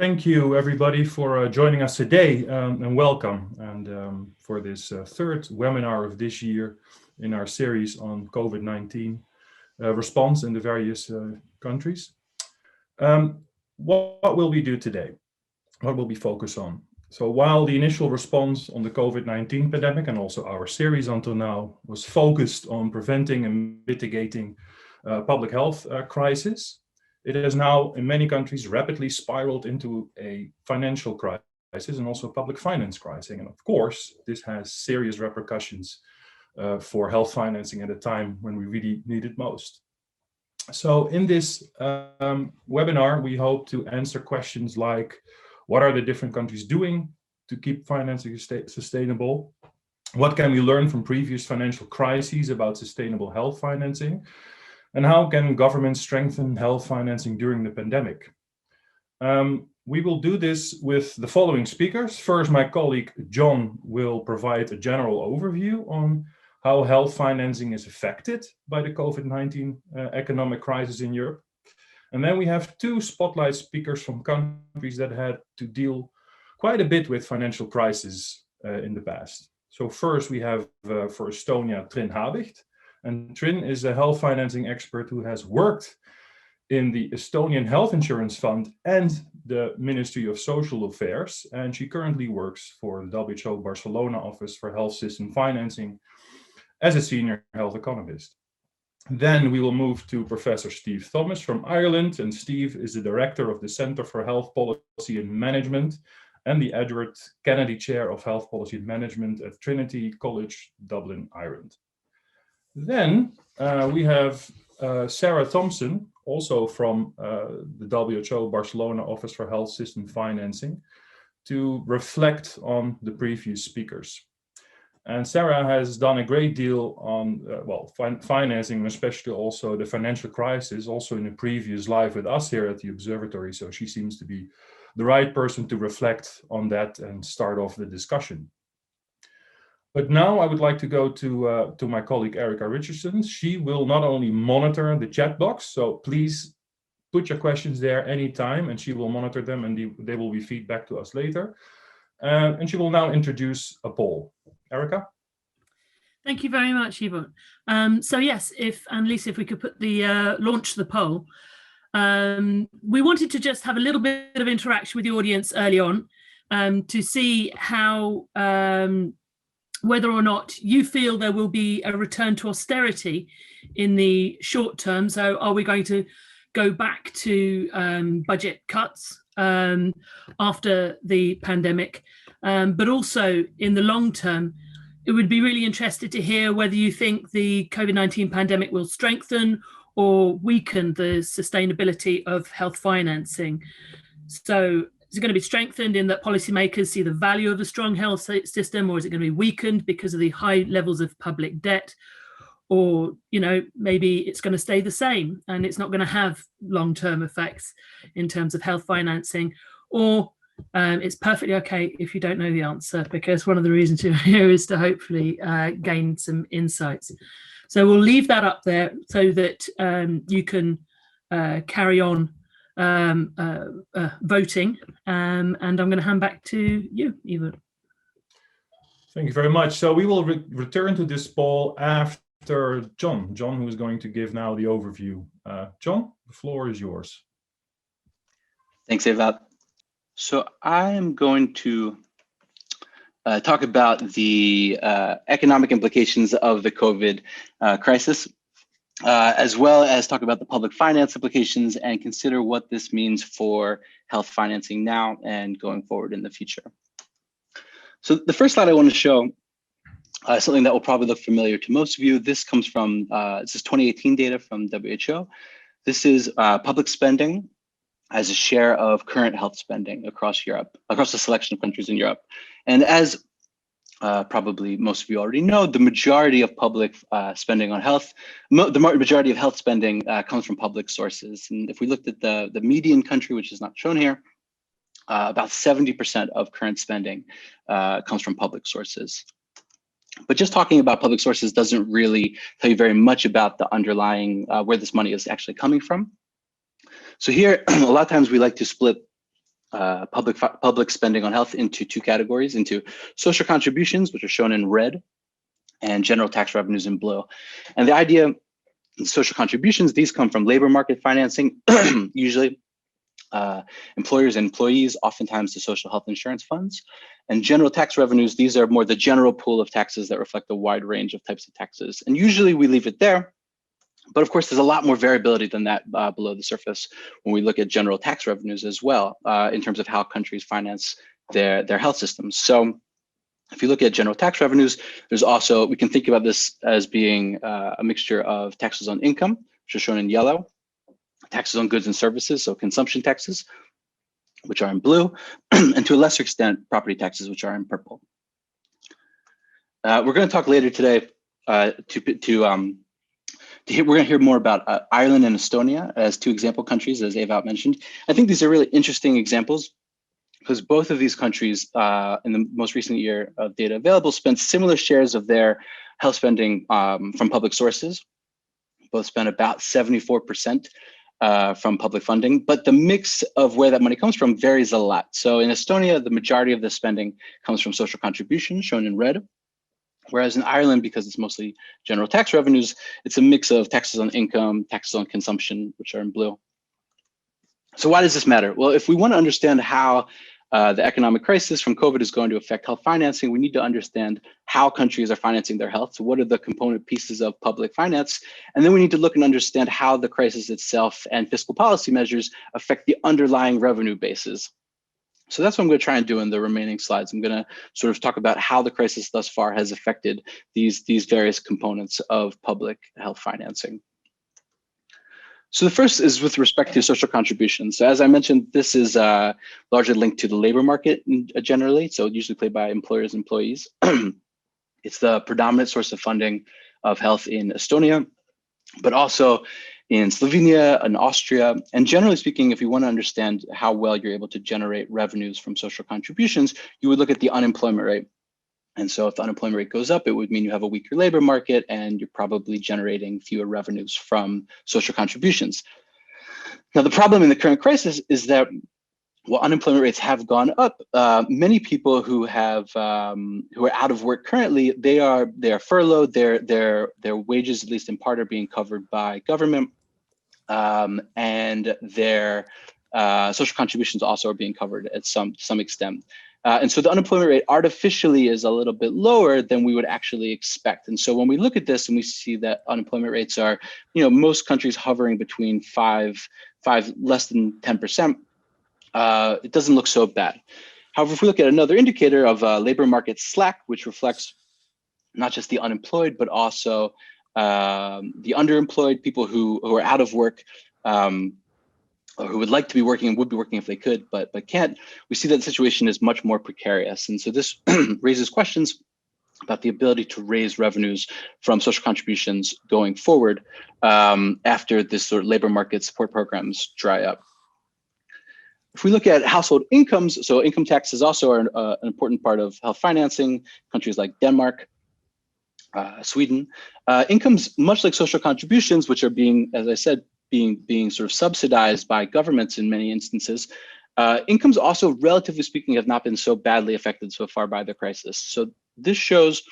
Thank you, everybody, for joining us today, and welcome. And for this third webinar of this year in our series on COVID-19 response in the various countries. What will we do today? What will we focus on? So while the initial response on the COVID-19 pandemic and also our series until now was focused on preventing and mitigating public health crisis, it has now in many countries rapidly spiraled into a financial crisis and also a public finance crisis. And of course, this has serious repercussions for health financing at a time when we really need it most. So in this webinar, we hope to answer questions like, what are the different countries doing to keep financing sustainable? What can we learn from previous financial crises about sustainable health financing? And how can governments strengthen health financing during the pandemic? We will do this with the following speakers. First, my colleague John will provide a general overview on how health financing is affected by the COVID-19 economic crisis in Europe. And then we have two spotlight speakers from countries that had to deal quite a bit with financial crisis in the past. So first we have for Estonia, Trin Habicht. And Trin is a health financing expert who has worked in the Estonian Health Insurance Fund and the Ministry of Social Affairs. And she currently works for the WHO Barcelona Office for Health System Financing as a senior health economist. Then we will move to Professor Steve Thomas from Ireland. And Steve is the director of the Center for Health Policy and Management and the Edward Kennedy Chair of Health Policy and Management at Trinity College, Dublin, Ireland. Then we have Sarah Thompson, also from the WHO Barcelona Office for Health System Financing, to reflect on the previous speakers. And Sarah has done a great deal on financing, especially also the financial crisis, also in a previous live with us here at the observatory. So she seems to be the right person to reflect on that and start off the discussion. But now I would like to go to my colleague Erica Richardson. She will not only monitor the chat box, so please put your questions there anytime, and she will monitor them, and they will be feedback to us later. And she will now introduce a poll. Erica? Thank you very much, Ivo. So yes, Annelies, if we could put the launch the poll. We wanted to just have a little bit of interaction with the audience early on to see how whether or not you feel there will be a return to austerity in the short term. So are we going to go back to budget cuts after the pandemic? But also in the long term, it would be really interested to hear whether you think the COVID-19 pandemic will strengthen or weaken the sustainability of health financing. So is it going to be strengthened in that policymakers see the value of a strong health system, or is it going to be weakened because of the high levels of public debt? Or, maybe it's going to stay the same and it's not going to have long-term effects in terms of health financing, or it's perfectly okay if you don't know the answer, because one of the reasons you're here is to hopefully gain some insights. So we'll leave that up there so that you can carry on voting, and I'm going to hand back to you, Ivo. Thank you very much. So we will return to this poll after John, who is going to give now the overview. John, the floor is yours. Thanks, Eva. So I am going to talk about the economic implications of the COVID crisis, as well as talk about the public finance implications and consider what this means for health financing now and going forward in the future. So the first slide I want to show something that will probably look familiar to most of you. This comes from, this is 2018 data from WHO. This is public spending as a share of current health spending across Europe, across a selection of countries in Europe. And as probably most of you already know, the majority of public spending on health, the majority of health spending comes from public sources. And if we looked at the median country, which is not shown here, about 70% of current spending comes from public sources. But just talking about public sources doesn't really tell you very much about the underlying, where this money is actually coming from. So here, a lot of times we like to split public spending on health into two categories, into social contributions, which are shown in red, and general tax revenues in blue. And the idea in social contributions, these come from labor market financing, usually employers and employees, oftentimes to social health insurance funds. And general tax revenues, these are more the general pool of taxes that reflect a wide range of types of taxes. And usually we leave it there. But of course, there's a lot more variability than that below the surface when we look at general tax revenues as well, in terms of how countries finance their health systems. So if you look at general tax revenues, there's also, we can think about this as being a mixture of taxes on income, which are shown in yellow, taxes on goods and services, so consumption taxes, which are in blue, and to a lesser extent, property taxes, which are in purple. We're going to talk later today we're going to hear more about Ireland and Estonia as two example countries, as Ewout mentioned. I think these are really interesting examples because both of these countries in the most recent year of data available spent similar shares of their health spending from public sources. Both spent about 74% from public funding, but the mix of where that money comes from varies a lot. So in Estonia, the majority of the spending comes from social contributions, shown in red. Whereas in Ireland, because it's mostly general tax revenues, it's a mix of taxes on income, taxes on consumption, which are in blue. So why does this matter? Well, if we want to understand how the economic crisis from COVID is going to affect health financing, we need to understand how countries are financing their health. So what are the component pieces of public finance? And then we need to look and understand how the crisis itself and fiscal policy measures affect the underlying revenue bases. So that's what I'm going to try and do in the remaining slides. I'm going to sort of talk about how the crisis thus far has affected these various components of public health financing. So the first is with respect to social contributions. So as I mentioned, this is largely linked to the labor market generally, so usually played by employers and employees. It's the predominant source of funding of health in Estonia, but also in Slovenia and Austria. And generally speaking, if you want to understand how well you're able to generate revenues from social contributions, you would look at the unemployment rate. And so if the unemployment rate goes up, it would mean you have a weaker labor market and you're probably generating fewer revenues from social contributions. Now, the problem in the current crisis is that while unemployment rates have gone up, many people who are out of work currently, they are furloughed. Their wages, at least in part, are being covered by government, and their social contributions also are being covered at some extent. And so the unemployment rate artificially is a little bit lower than we would actually expect. And so when we look at this and we see that unemployment rates are, most countries hovering between less than 10%, it doesn't look so bad. However, if we look at another indicator of labor market slack, which reflects not just the unemployed, but also the underemployed, people who are out of work, or who would like to be working and would be working if they could, but can't, we see that the situation is much more precarious. And so this raises questions about the ability to raise revenues from social contributions going forward after this sort of labor market support programs dry up. If we look at household incomes, so income taxes also are an important part of health financing. Countries like Denmark, Sweden, incomes, much like social contributions, which are being, as I said, being sort of subsidized by governments in many instances, incomes also, relatively speaking, have not been so badly affected so far by the crisis. So this shows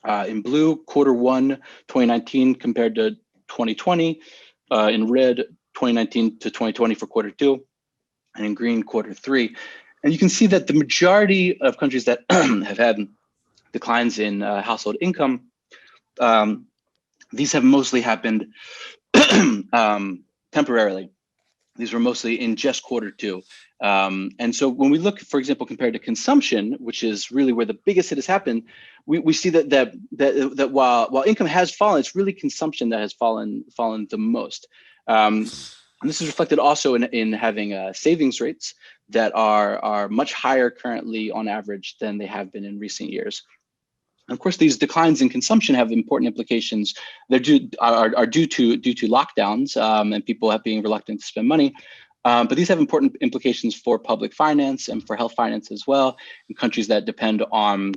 in blue, Q1 2019 compared to 2020, in red, 2019 to 2020 for Q2, and in green, Q3. And you can see that the majority of countries that have had declines in household income, these have mostly happened temporarily. These were mostly in just Q2. And so when we look, for example, compared to consumption, which is really where the biggest hit has happened, we see that while income has fallen, it's really consumption that has fallen the most. And this is reflected also in having savings rates that are much higher currently on average than they have been in recent years. And of course, these declines in consumption have important implications. They're due to lockdowns and people being reluctant to spend money. But these have important implications for public finance and for health finance as well in countries that depend on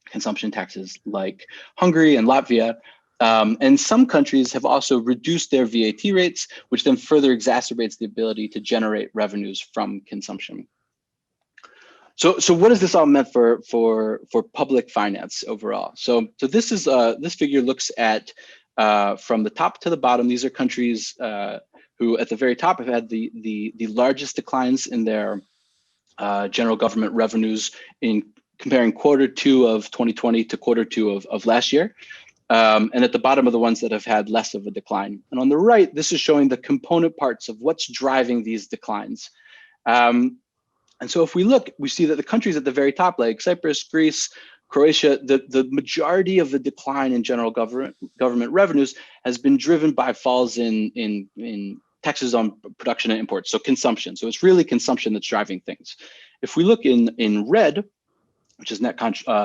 consumption taxes like Hungary and Latvia. And some countries have also reduced their VAT rates, which then further exacerbates the ability to generate revenues from consumption. So what does this all meant for public finance overall? So this is this figure looks at from the top to the bottom. These are countries who at the very top have had the largest declines in their general government revenues in comparing Q2 of 2020 to Q2 of last year. And at the bottom are the ones that have had less of a decline. And on the right, this is showing the component parts of what's driving these declines. And so if we look, we see that the countries at the very top, like Cyprus, Greece, Croatia, the majority of the decline in general government revenues has been driven by falls in taxes on production and imports, so consumption. So it's really consumption that's driving things. If we look in red, which is net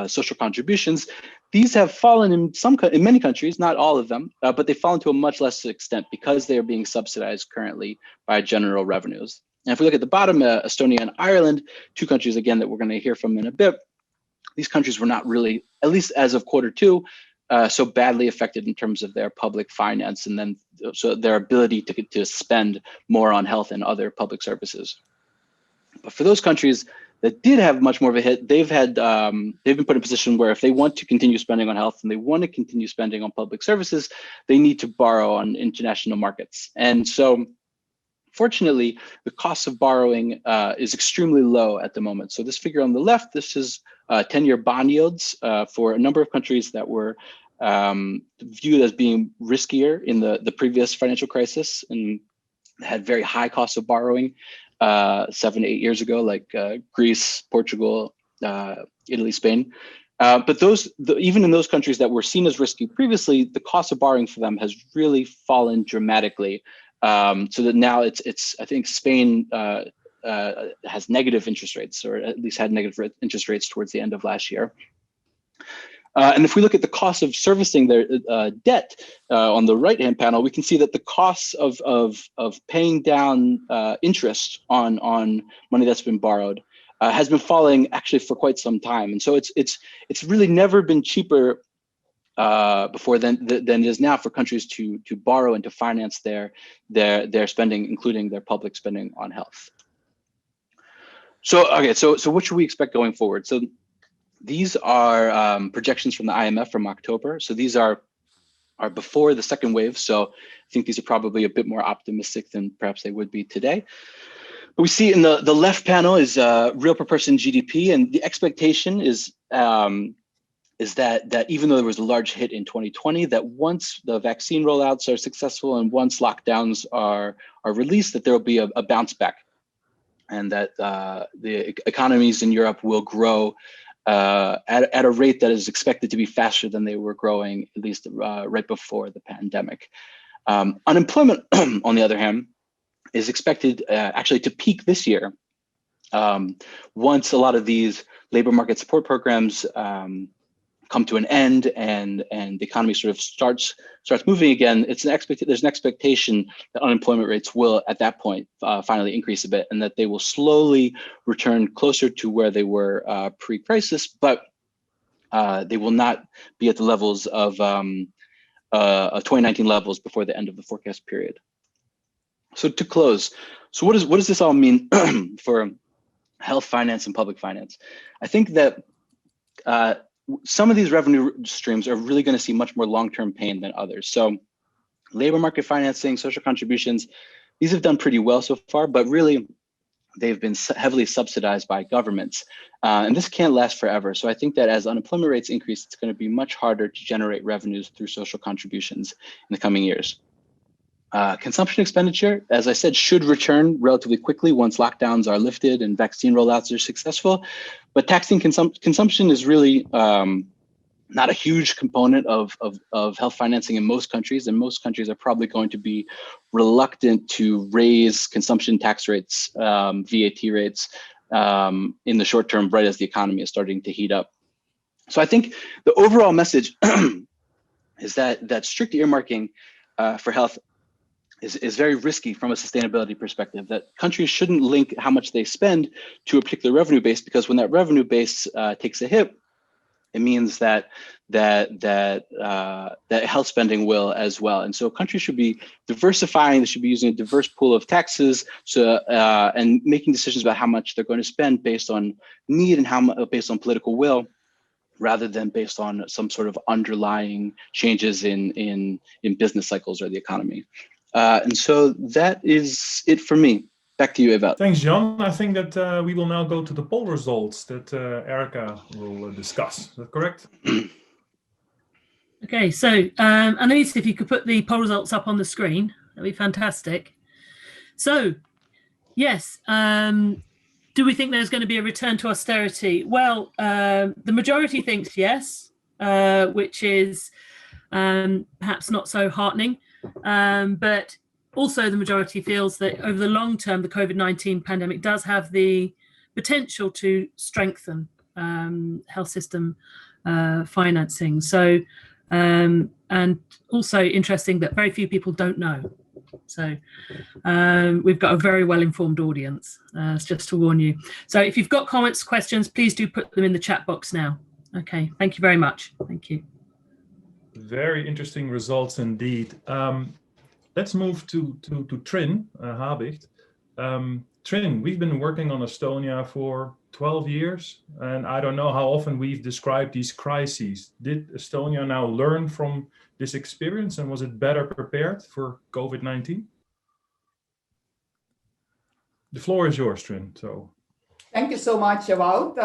social contributions, these have fallen in many countries, not all of them, but they've fallen to a much less extent because they are being subsidized currently by general revenues. And if we look at the bottom, Estonia and Ireland, two countries again that we're going to hear from in a bit, these countries were not really, at least as of Q2, so badly affected in terms of their public finance and then so their ability to spend more on health and other public services. But for those countries that did have much more of a hit, they've been put in a position where if they want to continue spending on health and they want to continue spending on public services, they need to borrow on international markets. And so fortunately, the cost of borrowing is extremely low at the moment. So this figure on the left, this is 10-year bond yields for a number of countries that were viewed as being riskier in the previous financial crisis and had very high costs of borrowing 7 to 8 years ago, like Greece, Portugal, Italy, Spain. But even in those countries that were seen as risky previously, the cost of borrowing for them has really fallen dramatically. So that now it's I think Spain has negative interest rates, or at least had negative interest rates towards the end of last year. And if we look at the cost of servicing their debt on the right-hand panel, we can see that the costs of paying down interest on money that's been borrowed has been falling actually for quite some time. And so it's really never been cheaper before than it is now for countries to borrow and to finance their spending, including their public spending on health. So okay, so what should we expect going forward? So these are projections from the IMF from October. So these are before the second wave. So I think these are probably a bit more optimistic than perhaps they would be today. But we see in the left panel is real per person GDP, and the expectation is that even though there was a large hit in 2020, that once the vaccine rollouts are successful and once lockdowns are released, that there will be a bounce back, and that the economies in Europe will grow at a rate that is expected to be faster than they were growing, at least right before the pandemic. Unemployment, on the other hand, is expected actually to peak this year once a lot of these labor market support programs come to an end and the economy sort of starts moving again. There's an expectation that unemployment rates will at that point finally increase a bit, and that they will slowly return closer to where they were pre-crisis, but they will not be at the levels of 2019 levels before the end of the forecast period. So to close, so what does this all mean for health finance and public finance? I think that some of these revenue streams are really going to see much more long-term pain than others. So labor market financing, social contributions, these have done pretty well so far, but really they've been heavily subsidized by governments. And this can't last forever. So I think that as unemployment rates increase, it's going to be much harder to generate revenues through social contributions in the coming years. Consumption expenditure, as I said, should return relatively quickly once lockdowns are lifted and vaccine rollouts are successful. But taxing consumption is really not a huge component of health financing in most countries, and most countries are probably going to be reluctant to raise consumption tax rates, VAT rates in the short term, right as the economy is starting to heat up. So I think the overall message is that strict earmarking for health is very risky from a sustainability perspective, that countries shouldn't link how much they spend to a particular revenue base, because when that revenue base takes a hit, it means that health spending will as well. And so countries should be diversifying. They should be using a diverse pool of taxes, and making decisions about how much they're going to spend based on need and based on political will, rather than based on some sort of underlying changes in business cycles or the economy. And so that is it for me. Back to you, Ewout. Thanks, John. I think that we will now go to the poll results that Erica will discuss. Is that correct? Okay, so Annelies, if you could put the poll results up on the screen, that'd be fantastic. So, yes, do we think there's going to be a return to austerity? Well, the majority thinks yes, which is perhaps not so heartening, but also the majority feels that over the long term, the COVID-19 pandemic does have the potential to strengthen health system financing. So, and also interesting that very few people don't know. So we've got a very well-informed audience, just to warn you. So if you've got comments, questions, please do put them in the chat box now. Okay, thank you very much. Thank you. Very interesting results indeed. Let's move to Trin Habicht. Trin, we've been working on Estonia for 12 years, and I don't know how often we've described these crises. Did Estonia now learn from this experience, and was it better prepared for COVID-19? The floor is yours, Trin. So, thank you so much, Ewout.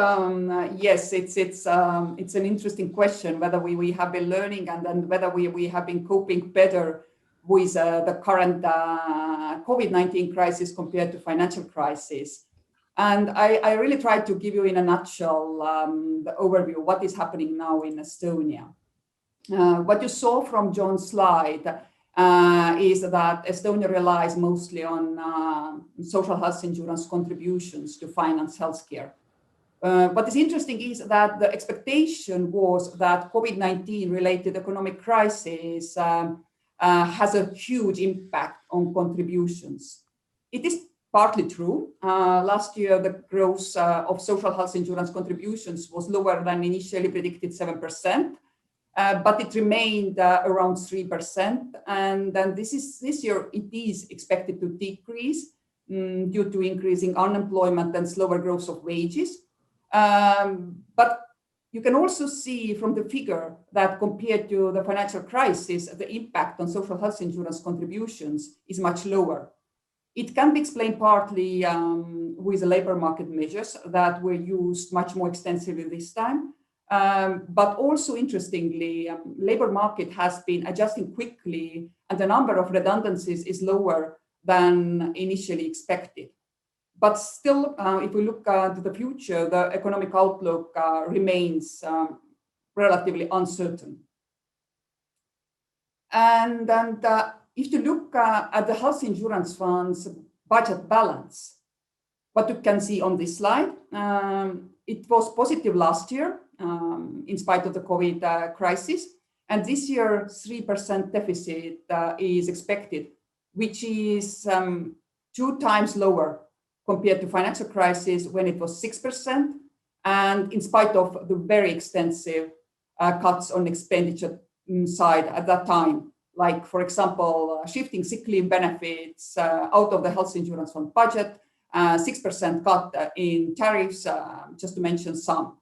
Yes, it's an interesting question whether we have been learning, and then whether we have been coping better with the current COVID-19 crisis compared to financial crisis. And I really tried to give you in a nutshell the overview of what is happening now in Estonia. What you saw from John's slide is that Estonia relies mostly on social health insurance contributions to finance healthcare. What is interesting is that the expectation was that COVID-19 related economic crisis has a huge impact on contributions. It is partly true. Last year, the growth of social health insurance contributions was lower than initially predicted, 7%. But it remained around 3%. And then this year, it is expected to decrease due to increasing unemployment and slower growth of wages. But you can also see from the figure that compared to the financial crisis, the impact on social health insurance contributions is much lower. It can be explained partly with the labor market measures that were used much more extensively this time. But also interestingly, labor market has been adjusting quickly, and the number of redundancies is lower than initially expected. But still, if we look to the future, the economic outlook remains relatively uncertain. And if you look at the health insurance fund's budget balance, what you can see on this slide, it was positive last year, in spite of the COVID crisis. And this year, 3% deficit is expected, which is 2 times lower compared to financial crisis when it was 6%. And in spite of the very extensive cuts on expenditure side at that time, like, for example, shifting sick leave benefits out of the health insurance fund budget, 6% cut in tariffs, just to mention some.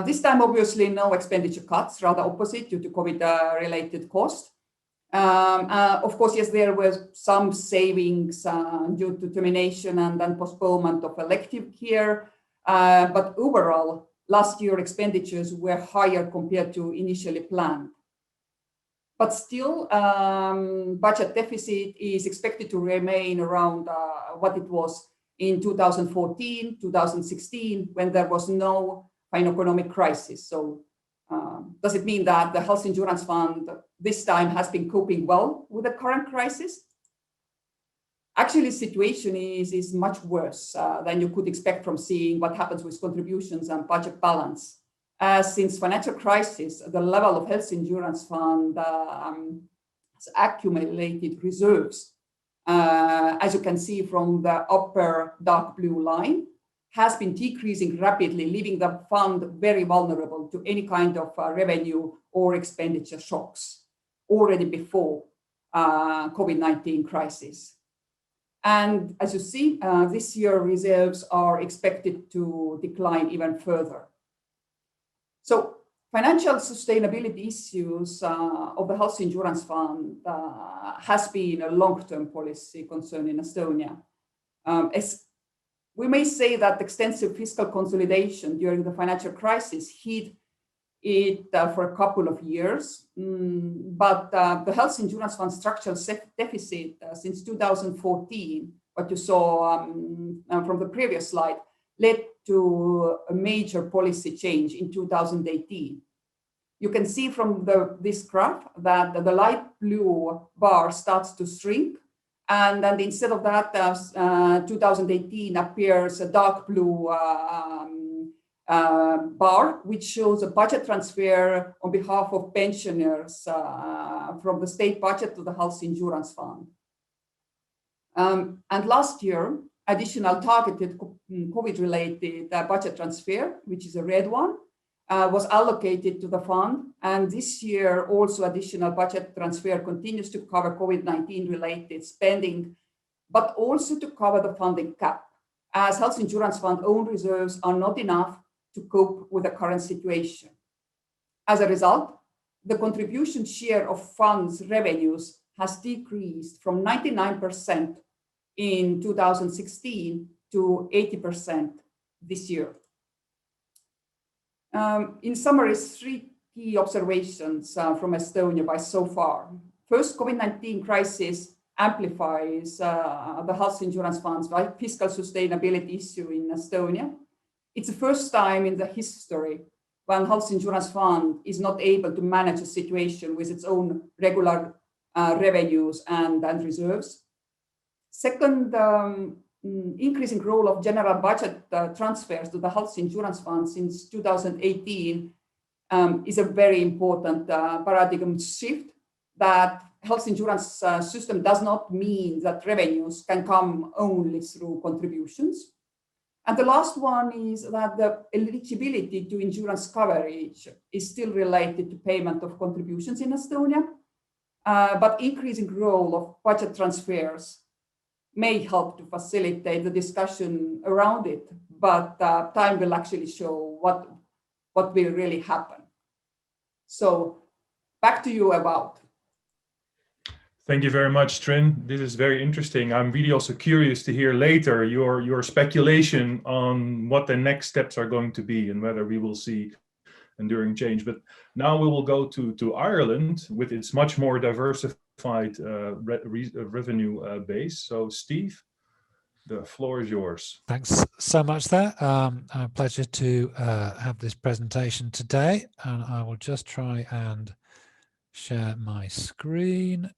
This time, obviously, no expenditure cuts, rather opposite due to COVID-related costs. Of course, yes, there were some savings due to termination and then postponement of elective care. But overall, last year expenditures were higher compared to initially planned. But still, budget deficit is expected to remain around what it was in 2014, 2016, when there was no economic crisis. So does it mean that the health insurance fund this time has been coping well with the current crisis? Actually, the situation is much worse than you could expect from seeing what happens with contributions and budget balance. Since financial crisis, the level of health insurance fund has accumulated reserves, as you can see from the upper dark blue line. has been decreasing rapidly, leaving the fund very vulnerable to any kind of revenue or expenditure shocks already before COVID-19 crisis. And as you see, this year reserves are expected to decline even further. So financial sustainability issues of the health insurance fund has been a long-term policy concern in Estonia. As we may say that extensive fiscal consolidation during the financial crisis hid it for a couple of years, but the health insurance fund structural deficit since 2014, what you saw from the previous slide, led to a major policy change in 2018. You can see from this graph that the light blue bar starts to shrink, and then instead of that, 2018 appears a dark blue bar, which shows a budget transfer on behalf of pensioners from the state budget to the health insurance fund. And last year, additional targeted COVID-related budget transfer, which is a red one, was allocated to the fund. And this year, also additional budget transfer continues to cover COVID-19 related spending, but also to cover the funding cap, as health insurance fund own reserves are not enough to cope with the current situation. As a result, the contribution share of funds revenues has decreased from 99% in 2016 to 80% this year. In summary, three key observations from Estonia by so far. First, COVID-19 crisis amplifies the health insurance fund's fiscal sustainability issue in Estonia. It's the first time in the history when health insurance fund is not able to manage a situation with its own regular revenues and reserves. Second, increasing role of general budget transfers to the health insurance fund since 2018 is a very important paradigm shift, that health insurance system does not mean that revenues can come only through contributions. And the last one is that the eligibility to insurance coverage is still related to payment of contributions in Estonia, but increasing role of budget transfers may help to facilitate the discussion around it, but time will actually show what will really happen. So back to you, about. Thank you very much, Trin. This is very interesting. I'm really also curious to hear later your speculation on what the next steps are going to be and whether we will see enduring change. But now we will go to Ireland with its much more diversified revenue base. So Steve, the floor is yours. Thanks so much there. A pleasure to have this presentation today. And I will just try and share my screen.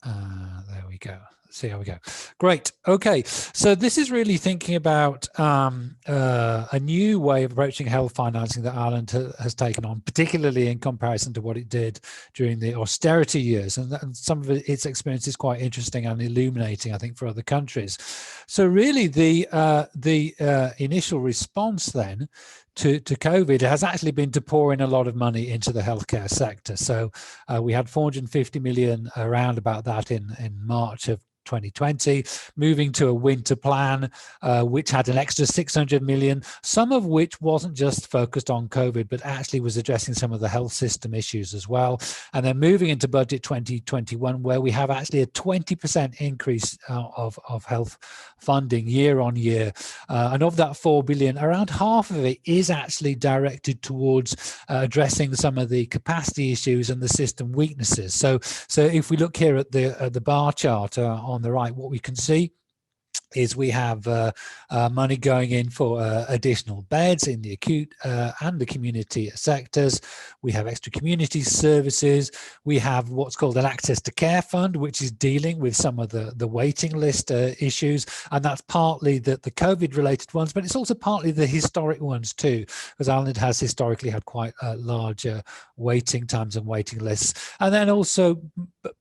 There we go. Let's see how we go. Great. Okay. So this is really thinking about a new way of approaching health financing that Ireland has taken on, particularly in comparison to what it did during the austerity years. And some of its experience is quite interesting and illuminating, I think, for other countries. So really the initial response then to COVID has actually been to pour in a lot of money into the healthcare sector. So we had 450 million around about that in March of 2020, moving to a winter plan, which had an extra 600 million, some of which wasn't just focused on COVID, but actually was addressing some of the health system issues as well. And then moving into budget 2021, where we have actually a 20% increase of health funding year on year. And of that 4 billion, around half of it is actually directed towards addressing some of the capacity issues and the system weaknesses. So if we look here at the bar chart on the right, what we can see is we have money going in for additional beds in the acute and the community sectors. We have extra community services. We have what's called an access to care fund, which is dealing with some of the waiting list issues. And that's partly the COVID related ones, but it's also partly the historic ones too, because Ireland has historically had quite large waiting times and waiting lists. And then also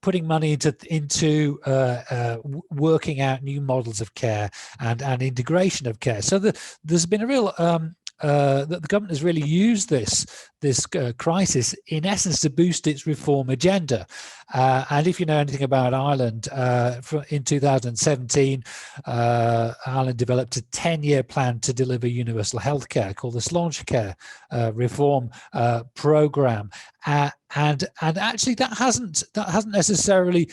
putting money into working out new models of care and integration of care. So there's been a real that the government has really used this crisis in essence to boost its reform agenda. And if you know anything about Ireland, in 2017, Ireland developed a 10-year plan to deliver universal healthcare called the Sláinte Care Reform Programme. And actually that hasn't necessarily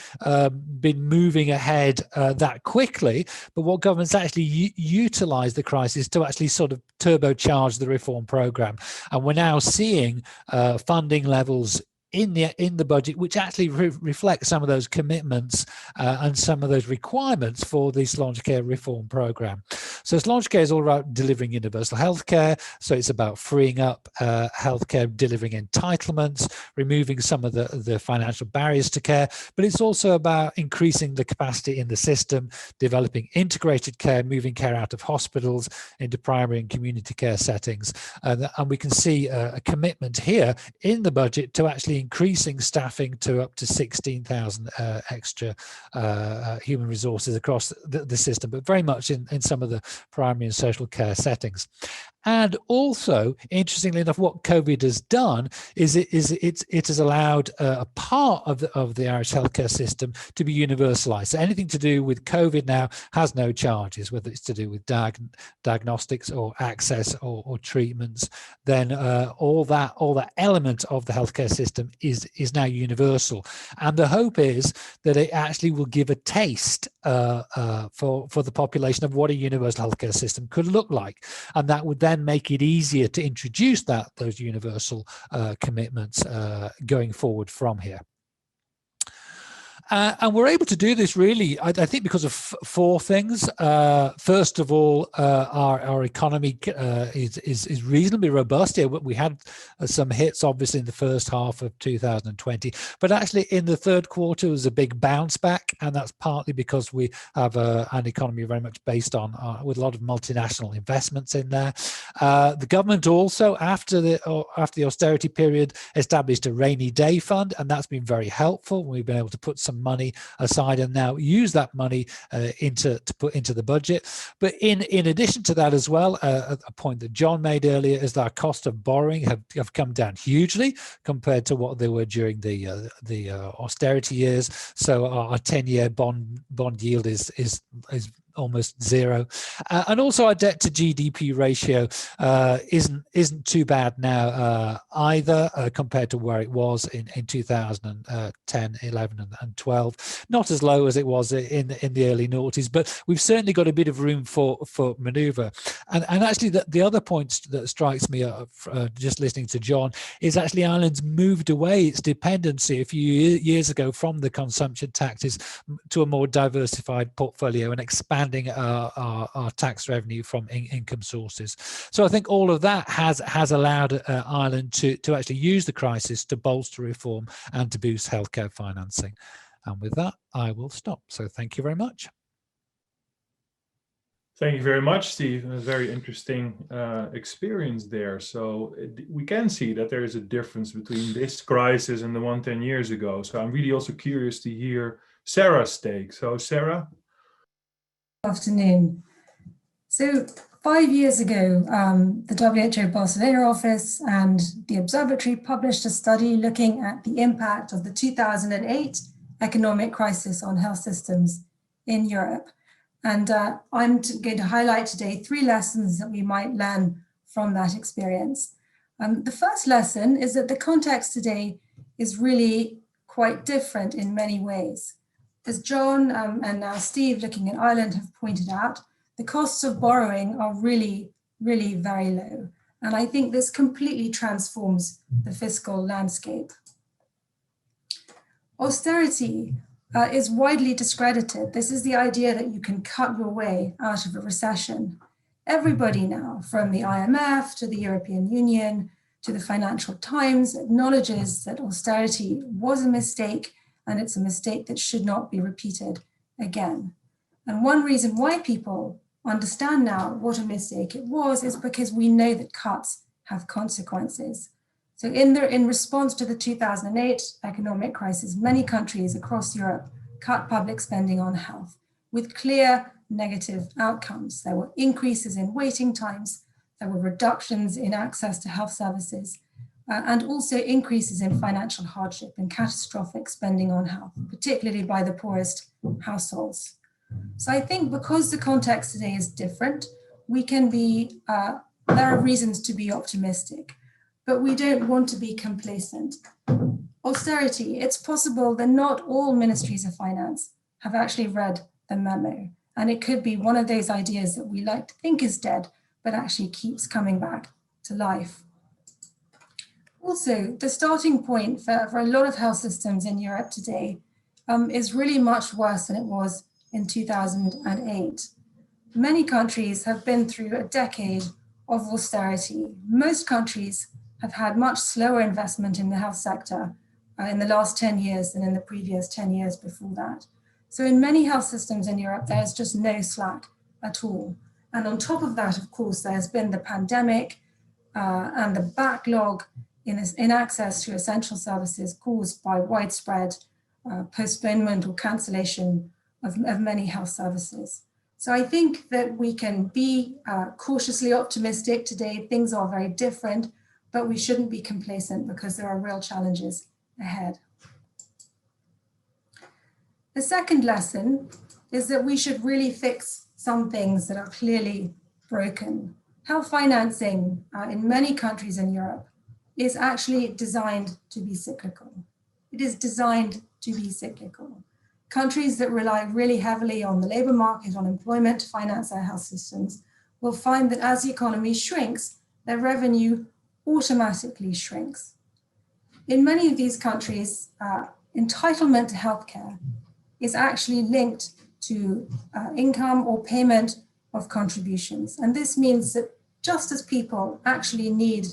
been moving ahead that quickly, but what government's actually utilized the crisis to actually sort of turbocharge the reform program, and we're now seeing funding levels in the budget which actually reflect some of those commitments and some of those requirements for the Sláinte Care reform program. So Sláinte Care is all about delivering universal healthcare. So it's about freeing up healthcare, delivering entitlements, removing some of the financial barriers to care, but it's also about increasing the capacity in the system, developing integrated care, moving care out of hospitals into primary and community care settings. And we can see a commitment here in the budget to actually increasing staffing to up to 16,000 extra human resources across the system, but very much in some of the primary and social care settings. And also, interestingly enough, what COVID has done is it has allowed a part of the Irish healthcare system to be universalised. So anything to do with COVID now has no charges, whether it's to do with diagnostics or access or treatments. Then all that element of the healthcare system is now universal. And the hope is that it actually will give a taste for the population of what a universal healthcare system could look like, and that would then make it easier to introduce those universal commitments going forward from here. And we're able to do this really, I think, because of four things. First of all, our economy is reasonably robust. Yeah, we had some hits, obviously, in the first half of 2020, but actually in the third quarter was a big bounce back, and that's partly because we have an economy very much based on with a lot of multinational investments in there. The government also, after the austerity period, established a rainy day fund, and that's been very helpful. We've been able to put some money aside and now use that money to put into the budget. But in addition to that as well, a point that John made earlier is that our cost of borrowing have come down hugely compared to what they were during the austerity years. So our 10-year bond yield is almost zero, and also our debt to GDP ratio isn't too bad now either compared to where it was in 2010, 11, and 12. Not as low as it was in the early noughties, but we've certainly got a bit of room for manoeuvre. And actually, the other point that strikes me just listening to John is actually Ireland's moved away its dependency a few years ago from the consumption taxes to a more diversified portfolio and expanding our tax revenue from income sources. So I think all of that has allowed Ireland to actually use the crisis to bolster reform and to boost healthcare financing. And with that, I will stop. So thank you very much. Thank you very much, Steve. A very interesting experience there. So we can see that there is a difference between this crisis and the one 10 years ago. So I'm really also curious to hear Sarah's take. So Sarah? Afternoon. So 5 years ago, the WHO Barcelona office and the observatory published a study looking at the impact of the 2008 economic crisis on health systems in Europe. And I'm going to highlight today 3 lessons that we might learn from that experience. The first lesson is that the context today is really quite different in many ways. As John and now Steve, looking at Ireland, have pointed out, the costs of borrowing are really, really very low. And I think this completely transforms the fiscal landscape. Austerity is widely discredited. This is the idea that you can cut your way out of a recession. Everybody now, from the IMF to the European Union to the Financial Times, acknowledges that austerity was a mistake, and it's a mistake that should not be repeated again. And one reason why people understand now what a mistake it was is because we know that cuts have consequences. So in response to the 2008 economic crisis, many countries across Europe cut public spending on health with clear negative outcomes. There were increases in waiting times, there were reductions in access to health services, and also increases in financial hardship and catastrophic spending on health, particularly by the poorest households. So I think because the context today is different, we can be, there are reasons to be optimistic, but we don't want to be complacent. Austerity, it's possible that not all ministries of finance have actually read the memo, and it could be one of those ideas that we like to think is dead, but actually keeps coming back to life. Also, the starting point for a lot of health systems in Europe today is really much worse than it was in 2008. Many countries have been through a decade of austerity. Most countries have had much slower investment in the health sector in the last 10 years than in the previous 10 years before that. So in many health systems in Europe, there's just no slack at all. And on top of that, of course, there's been the pandemic and the backlog in access to essential services caused by widespread postponement or cancellation of many health services. So I think that we can be cautiously optimistic today. Things are very different, but we shouldn't be complacent because there are real challenges ahead. The second lesson is that we should really fix some things that are clearly broken. Health financing in many countries in Europe is actually designed to be cyclical. It is designed to be cyclical. Countries that rely really heavily on the labor market, on employment to finance their health systems will find that as the economy shrinks, their revenue automatically shrinks. In many of these countries, entitlement to healthcare is actually linked to income or payment of contributions. And this means that just as people actually need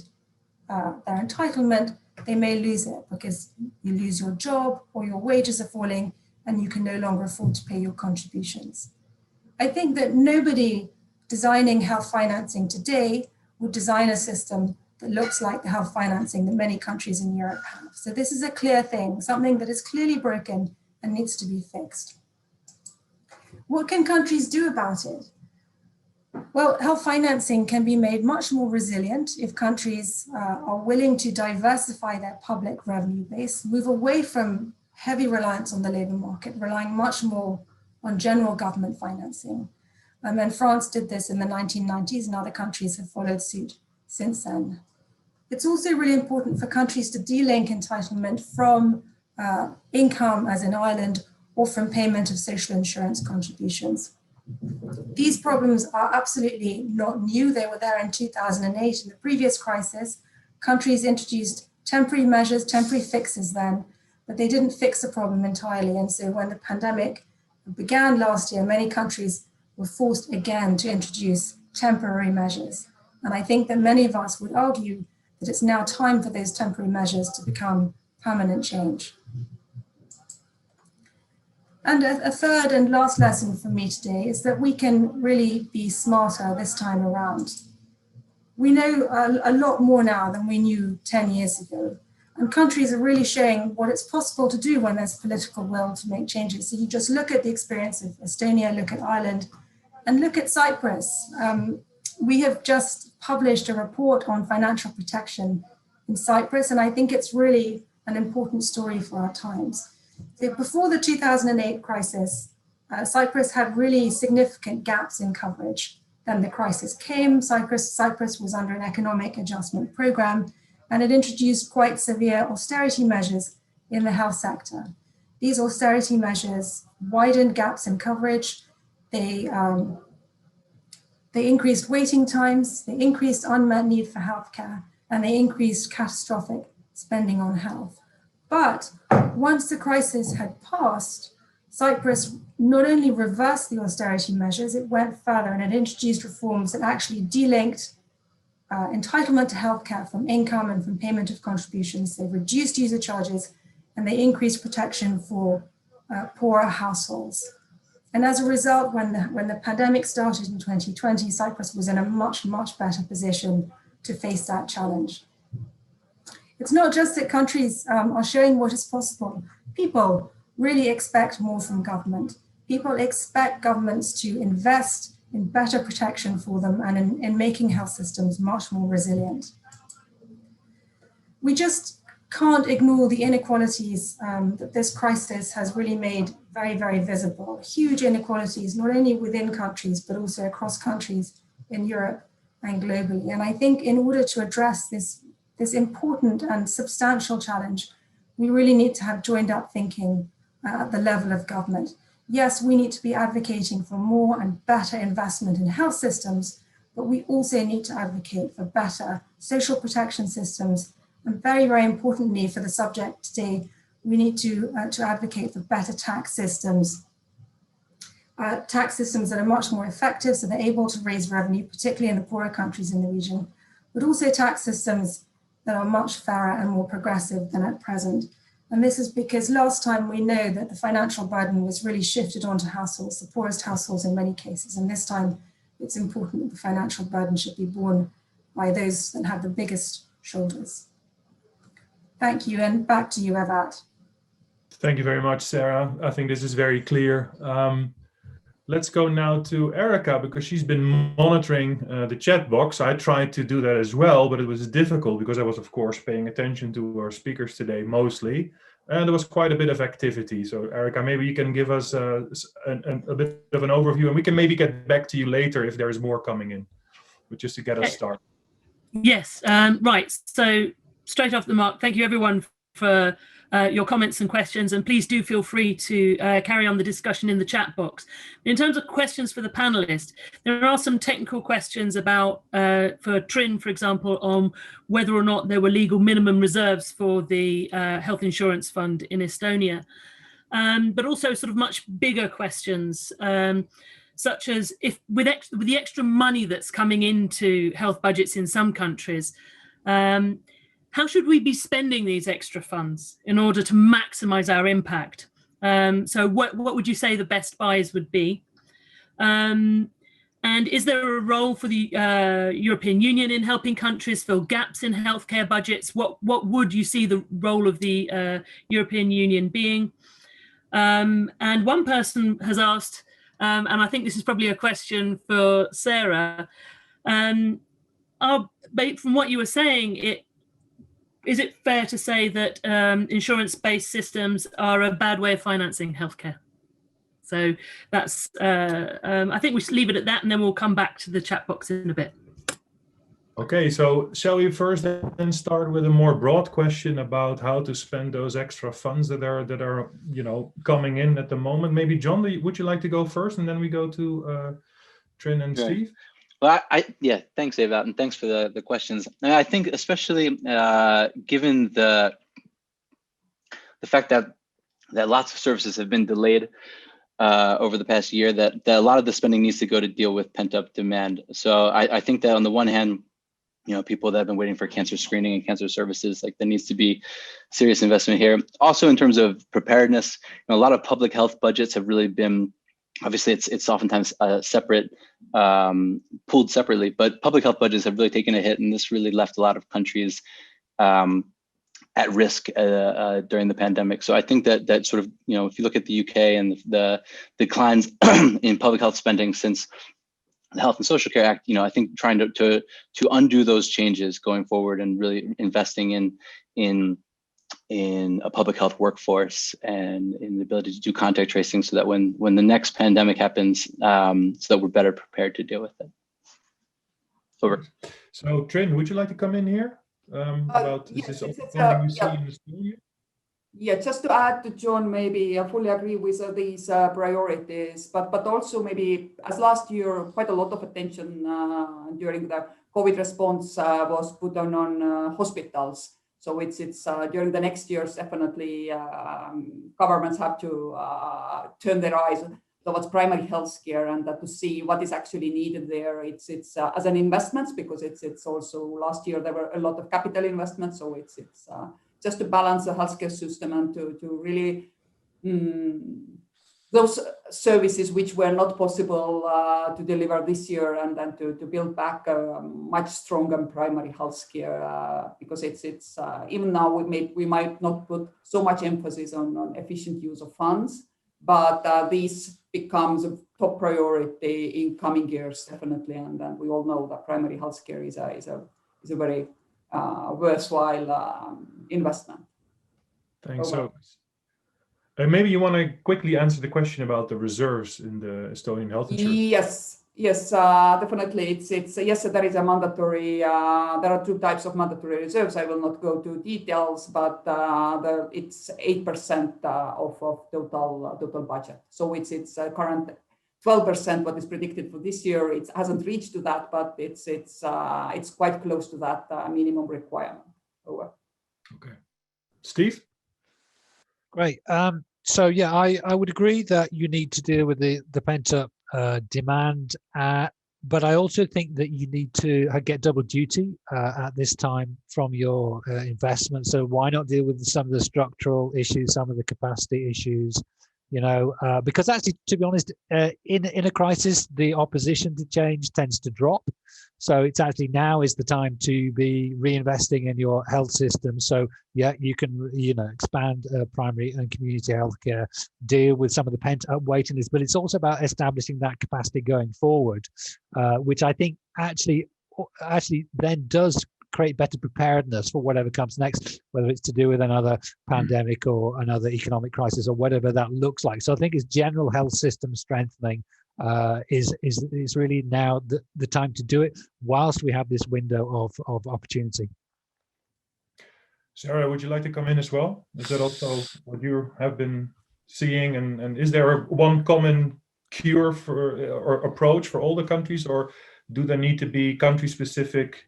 their entitlement, they may lose it because you lose your job or your wages are falling and you can no longer afford to pay your contributions. I think that nobody designing health financing today would design a system that looks like the health financing that many countries in Europe have. So this is a clear thing, something that is clearly broken and needs to be fixed. What can countries do about it? Well, health financing can be made much more resilient if countries are willing to diversify their public revenue base, move away from heavy reliance on the labor market, relying much more on general government financing. And France did this in the 1990s, and other countries have followed suit since then. It's also really important for countries to de-link entitlement from income, as in Ireland, or from payment of social insurance contributions. These problems are absolutely not new. They were there in 2008 in the previous crisis. Countries introduced temporary measures, temporary fixes then, but they didn't fix the problem entirely. And so when the pandemic began last year, many countries were forced again to introduce temporary measures. And I think that many of us would argue that it's now time for those temporary measures to become permanent change. And a third and last lesson for me today is that we can really be smarter this time around. We know a lot more now than we knew 10 years ago. And countries are really showing what it's possible to do when there's political will to make changes. So you just look at the experience of Estonia, look at Ireland, and look at Cyprus. We have just published a report on financial protection in Cyprus, and I think it's really an important story for our times. So before the 2008 crisis, Cyprus had really significant gaps in coverage. Then the crisis came. Cyprus was under an economic adjustment program, and it introduced quite severe austerity measures in the health sector. These austerity measures widened gaps in coverage. They increased waiting times, they increased unmet need for healthcare, and they increased catastrophic spending on health. But once the crisis had passed, Cyprus not only reversed the austerity measures, it went further and it introduced reforms that actually de-linked entitlement to healthcare from income and from payment of contributions. They reduced user charges and they increased protection for poorer households. And as a result, when the pandemic started in 2020, Cyprus was in a much, much better position to face that challenge. It's not just that countries are showing what is possible. People really expect more from government. People expect governments to invest in better protection for them and in making health systems much more resilient. We just can't ignore the inequalities that this crisis has really made very, very visible. Huge inequalities, not only within countries, but also across countries in Europe and globally. And I think in order to address this important and substantial challenge, we really need to have joined up thinking at the level of government. Yes, we need to be advocating for more and better investment in health systems, but we also need to advocate for better social protection systems. And very, very importantly for the subject today, we need to advocate for better tax systems that are much more effective, so they're able to raise revenue, particularly in the poorer countries in the region, but also tax systems that are much fairer and more progressive than at present. And this is because last time we know that the financial burden was really shifted onto households, the poorest households in many cases. And this time it's important that the financial burden should be borne by those that have the biggest shoulders. Thank you, and back to you, Evat. Thank you very much, Sarah. I think this is very clear. Let's go now to Erica, because she's been monitoring the chat box. I tried to do that as well, but it was difficult because I was, of course, paying attention to our speakers today mostly. And there was quite a bit of activity. So Erica, maybe you can give us a bit of an overview, and we can maybe get back to you later if there is more coming in, but just to get us started. Yes, right. So straight off the mark, thank you everyone for your comments and questions, and please do feel free to carry on the discussion in the chat box. In terms of questions for the panelists, there are some technical questions about, for Trin, for example, on whether or not there were legal minimum reserves for the health insurance fund in Estonia, but also sort of much bigger questions, such as if with the extra money that's coming into health budgets in some countries, how should we be spending these extra funds in order to maximize our impact? So what would you say the best buys would be? And is there a role for the European Union in helping countries fill gaps in healthcare budgets? What would you see the role of the European Union being? And one person has asked, and I think this is probably a question for Sarah, from what you were saying, is it fair to say that insurance-based systems are a bad way of financing healthcare? So that's, I think we should leave it at that, and then we'll come back to the chat box in a bit. Okay, so shall we first then start with a more broad question about how to spend those extra funds that are coming in at the moment? Maybe John, would you like to go first, and then we go to Trin and Sure. Steve? Well, yeah, thanks, Evat, and thanks for the questions. And I think especially given the fact that lots of services have been delayed over the past year, that a lot of the spending needs to go to deal with pent-up demand. So I think that on the one hand, people that have been waiting for cancer screening and cancer services, like there needs to be serious investment here. Also, in terms of preparedness, a lot of public health budgets have really been, obviously it's oftentimes separate, pooled separately, but public health budgets have really taken a hit, and this really left a lot of countries at risk during the pandemic. So I think that sort of, if you look at the UK and the declines in public health spending since the Health and Social Care Act, I think trying to undo those changes going forward and really investing in a public health workforce and in the ability to do contact tracing, so that when the next pandemic happens, so that we're better prepared to deal with it. Over. So Trin, would you like to come in here about yes, this something you see in Estonia? Yeah, just to add to John, maybe I fully agree with these priorities, but also maybe as last year, quite a lot of attention during the COVID response was put on hospitals. So it's during the next years, definitely governments have to turn their eyes towards primary health care and to see what is actually needed there. It's as an investment, because it's also last year there were a lot of capital investments. So it's just to balance the healthcare system and to really those services which were not possible to deliver this year, and then to build back a much stronger primary health care, because it's even now we might not put so much emphasis on efficient use of funds, but this becomes a top priority in coming years, definitely. And we all know that primary health care is a very worthwhile investment. Thanks. So, maybe you want to quickly answer the question about the reserves in the Estonian health insurance. Yes, definitely. It's yes, there is a mandatory. There are two types of mandatory reserves. I will not go to details, but it's 8% of total budget. So it's current 12% what is predicted for this year. It hasn't reached to that, but it's quite close to that minimum requirement. Over. Okay, Steve. Great. So yeah, I would agree that you need to deal with the pent-up demand, but I also think that you need to get double duty at this time from your investment. So why not deal with some of the structural issues, some of the capacity issues, because actually, to be honest, in a crisis, the opposition to change tends to drop. So it's actually now is the time to be reinvesting in your health system. So yeah, you can expand primary and community healthcare, deal with some of the pent-up waiting lists, but it's also about establishing that capacity going forward, which I think actually then does create better preparedness for whatever comes next, whether it's to do with another pandemic or another economic crisis or whatever that looks like. So I think it's general health system strengthening is really now the time to do it whilst we have this window of opportunity. Sarah, would you like to come in as well? Is that also what you have been seeing? And is there one common cure for or approach for all the countries, or do there need to be country-specific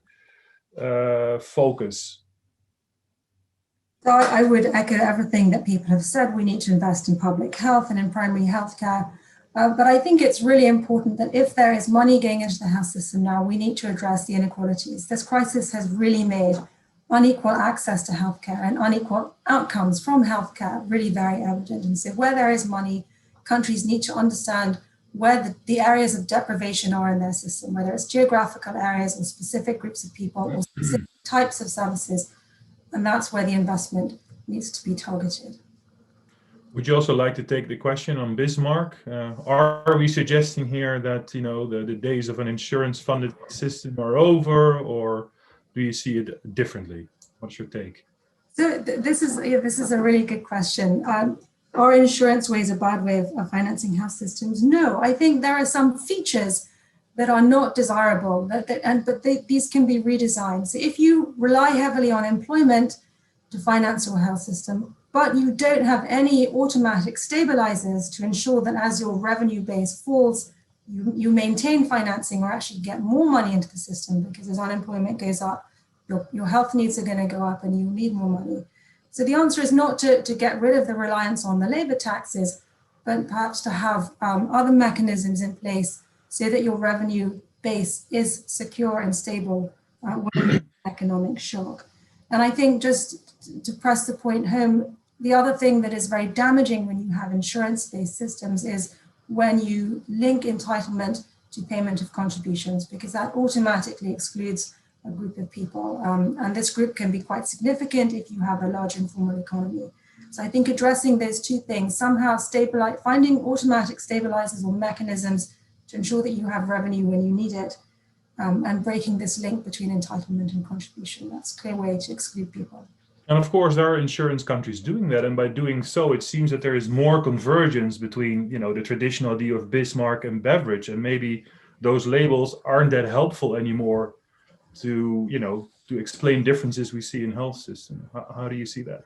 focus? So I would echo everything that people have said. We need to invest in public health and in primary healthcare. But I think it's really important that if there is money going into the health system now, we need to address the inequalities. This crisis has really made unequal access to healthcare and unequal outcomes from healthcare really very evident. And so where there is money, countries need to understand where the areas of deprivation are in their system, whether it's geographical areas or specific groups of people or specific types of services. And that's where the investment needs to be targeted. Would you also like to take the question on Bismarck? Are we suggesting here that the days of an insurance-funded system are over, or do you see it differently? What's your take? So this is a really good question. Are insurance ways a bad way of financing health systems? No, I think there are some features that are not desirable, but these can be redesigned. So if you rely heavily on employment to finance your health system, but you don't have any automatic stabilizers to ensure that as your revenue base falls, you maintain financing or actually get more money into the system, because as unemployment goes up, your health needs are going to go up and you need more money. So the answer is not to get rid of the reliance on the labor taxes, but perhaps to have other mechanisms in place so that your revenue base is secure and stable when you have an economic shock. And I think just to press the point home, the other thing that is very damaging when you have insurance-based systems is when you link entitlement to payment of contributions, because that automatically excludes a group of people. And this group can be quite significant if you have a large informal economy. So I think addressing those two things, somehow finding automatic stabilizers or mechanisms to ensure that you have revenue when you need it, and breaking this link between entitlement and contribution, that's a clear way to exclude people. And of course, there are insurance countries doing that. And by doing so, it seems that there is more convergence between, the traditional idea of Bismarck and beverage. And maybe those labels aren't that helpful anymore to explain differences we see in health system. How do you see that?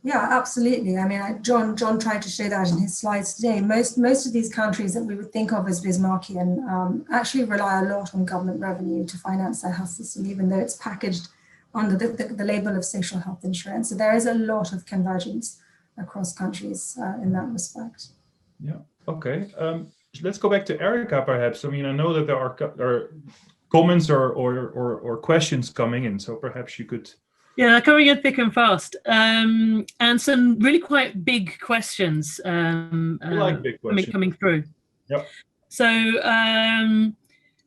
Yeah, absolutely. I mean, John tried to show that in his slides today. Most of these countries that we would think of as Bismarckian actually rely a lot on government revenue to finance their health system, even though it's packaged under the label of social health insurance. So there is a lot of convergence across countries in that respect. Yeah. Okay. Let's go back to Erica, perhaps. I mean, I know that there are comments or questions coming in, so perhaps you could Yeah, they're coming in thick and fast, and some really quite big questions, I like big questions. coming through. Yep. So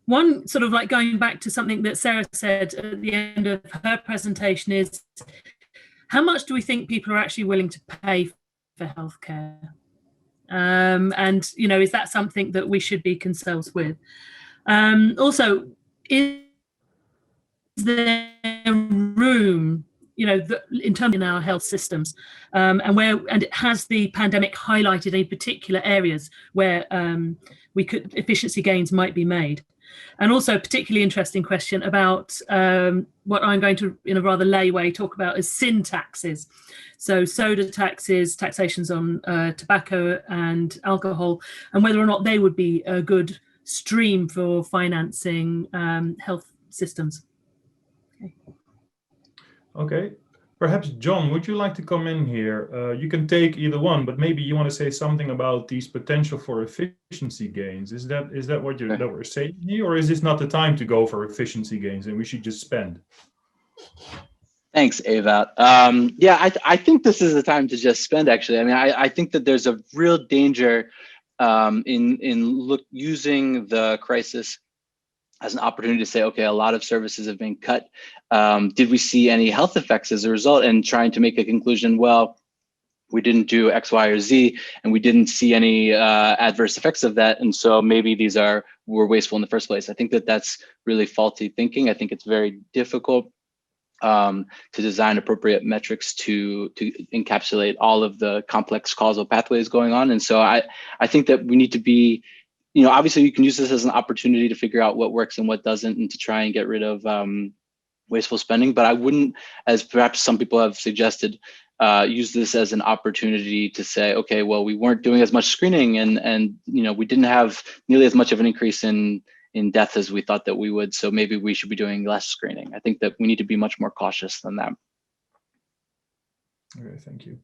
one sort of like going back to something that Sarah said at the end of her presentation is, how much do we think people are actually willing to pay for healthcare? And, you know, is that something that we should be concerned with? Also, is there room, you know, in terms of our health systems, and has the pandemic highlighted any particular areas where efficiency gains might be made? And also a particularly interesting question about what I'm going to, in a rather lay way, talk about as sin taxes. So soda taxes, taxations on tobacco and alcohol, and whether or not they would be a good stream for financing health systems. Okay. Perhaps, John, would you like to come in here? You can take either one, but maybe you want to say something about these potential for efficiency gains. Is that what that we're saying here, or is this not the time to go for efficiency gains and we should just spend? Thanks, Ava. Yeah, I think this is the time to just spend, actually. I mean, I think that there's a real danger in using the crisis as an opportunity to say, okay, a lot of services have been cut. Did we see any health effects as a result? And trying to make a conclusion, well, we didn't do X, Y, or Z, and we didn't see any adverse effects of that. And so maybe these were wasteful in the first place. I think that that's really faulty thinking. I think it's very difficult to design appropriate metrics to encapsulate all of the complex causal pathways going on. And so I think that we need to be, you know, obviously you can use this as an opportunity to figure out what works and what doesn't, and to try and get rid of wasteful spending. But I wouldn't, as perhaps some people have suggested, use this as an opportunity to say, okay, well, we weren't doing as much screening, and you know, we didn't have nearly as much of an increase in death as we thought that we would. So maybe we should be doing less screening. I think that we need to be much more cautious than that. Okay, thank you.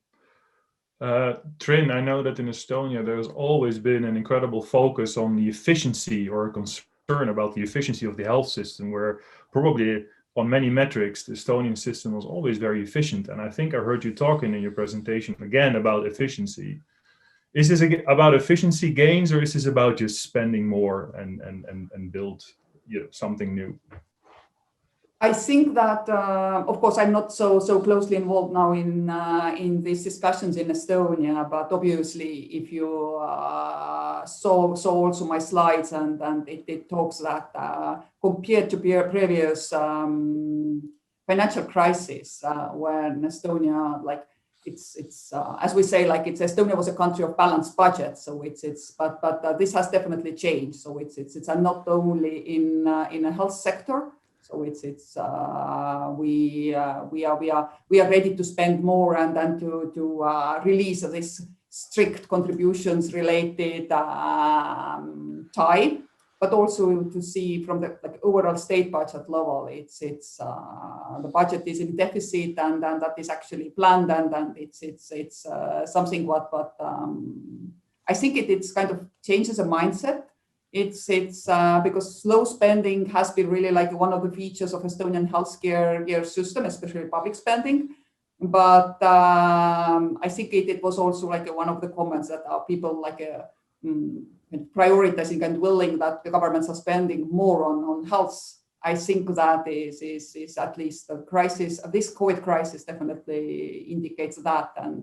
Trin, I know that in Estonia, there's always been an incredible focus on the efficiency, or a concern about the efficiency of the health system, where probably on many metrics, the Estonian system was always very efficient. And I think I heard you talking in your presentation again about efficiency. Is this about efficiency gains, or is this about just spending more and build, you know, something new? I think that, of course, I'm not so closely involved now in these discussions in Estonia, but obviously, if you saw also my slides, and it talks that compared to previous financial crisis, when Estonia, like it's as we say, like Estonia was a country of balanced budget, so but this has definitely changed. So it's not only in a health sector. So we are ready to spend more, and then to release this strict contributions related tie, but also to see from the overall state budget level, it's the budget is in deficit, and that is actually planned, and it's something what I think it's kind of changes a mindset. It's because slow spending has been really like one of the features of Estonian healthcare system, especially public spending. But I think it was also like one of the comments that people like prioritizing and willing that the governments are spending more on health. I think that is at least the crisis. This COVID crisis definitely indicates that, and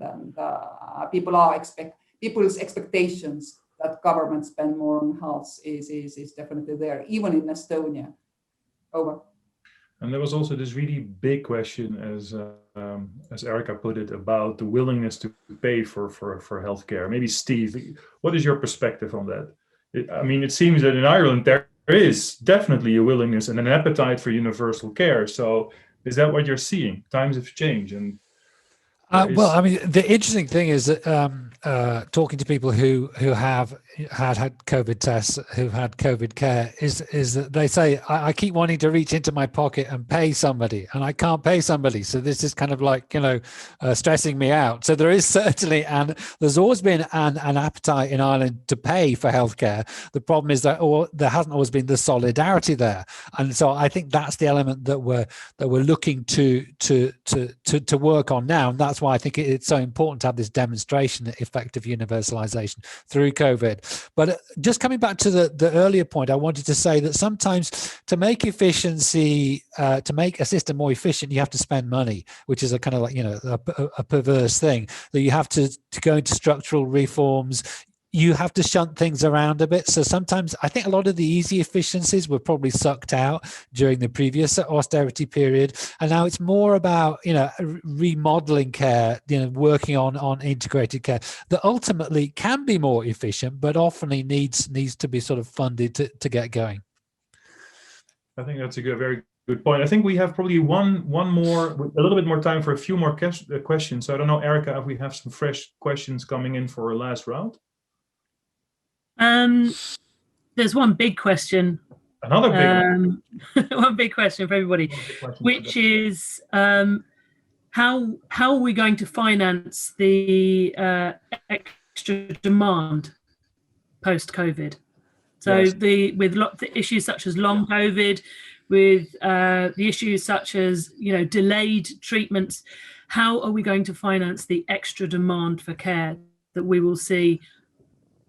people's expectations that government spend more on health is definitely there, even in Estonia. Over. And there was also this really big question, as Erica put it, about the willingness to pay for healthcare. Maybe Steve, what is your perspective on that? I mean, it seems that in Ireland there is definitely a willingness and an appetite for universal care. So is that what you're seeing? Times have changed, and Well, I mean, the interesting thing is that talking to people who have had COVID tests, who've had COVID care, is that they say, I keep wanting to reach into my pocket and pay somebody, and I can't pay somebody. So this is kind of like, stressing me out. So there is certainly, and there's always been an appetite in Ireland to pay for healthcare. The problem is that there hasn't always been the solidarity there, and so I think that's the element that we're looking to work on now, and that's why I think it's so important to have this demonstration effect of universalization through COVID. But just coming back to the earlier point, I wanted to say that sometimes to make efficiency, to make a system more efficient, you have to spend money, which is a kind of like, a perverse thing, that you have to go into structural reforms. You have to shunt things around a bit. So sometimes I think a lot of the easy efficiencies were probably sucked out during the previous austerity period. And now it's more about, remodeling care, working on integrated care that ultimately can be more efficient, but often needs to be sort of funded to get going. I think that's a very good point. I think we have probably a little bit more time for a few more questions. So I don't know, Erica, if we have some fresh questions coming in for our last round. There's one big question. Another big one. One big question for everybody, which is how are we going to finance the extra demand post-COVID? So Yes. with the issues such as long COVID, with the issues such as delayed treatments, how are we going to finance the extra demand for care that we will see